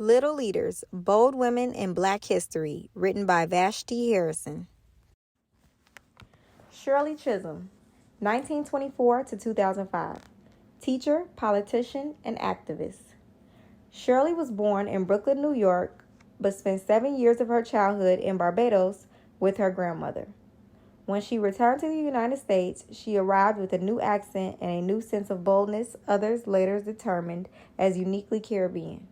Little Leaders, Bold Women in Black History, written by Vashti Harrison. Shirley Chisholm, 1924 to 2005. Teacher, politician, and activist. Shirley was born in Brooklyn, New York, but spent 7 years of her childhood in Barbados with her grandmother. When she returned to the United States, she arrived with a new accent and a new sense of boldness others later determined as uniquely Caribbean.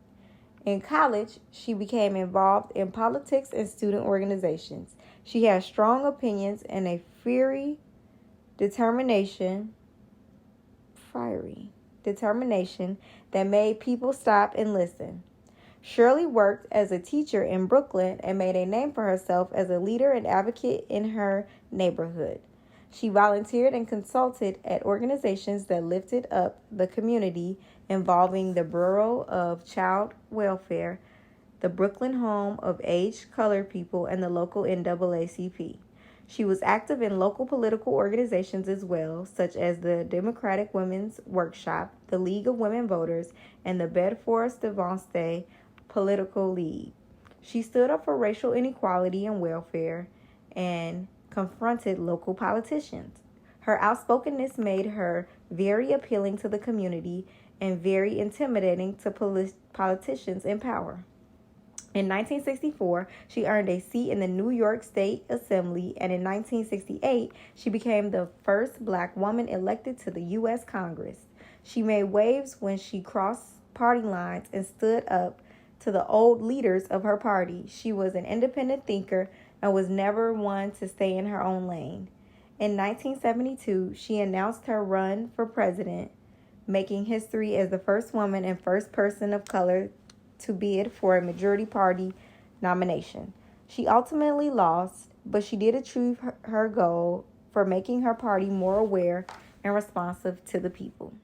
In college, she became involved in politics and student organizations. She had strong opinions and a fiery determination that made people stop and listen. Shirley worked as a teacher in Brooklyn and made a name for herself as a leader and advocate in her neighborhood. She volunteered and consulted at organizations that lifted up the community involving the Bureau of Child Welfare, the Brooklyn Home of Aged Colored People, and the local NAACP. She was active in local political organizations as well, such as the Democratic Women's Workshop, the League of Women Voters, and the Bedford-Stuyvesant Political League. She stood up for racial inequality and welfare and confronted local politicians. Her outspokenness made her very appealing to the community and very intimidating to politicians in power. In 1964, she earned a seat in the New York State Assembly, and in 1968, she became the first Black woman elected to the U.S. Congress. She made waves when she crossed party lines and stood up to the old leaders of her party. She was an independent thinker and was never one to stay in her own lane. In 1972, she announced her run for president, making history as the first woman and first person of color to bid for a majority party nomination. She ultimately lost, but she did achieve her goal for making her party more aware and responsive to the people.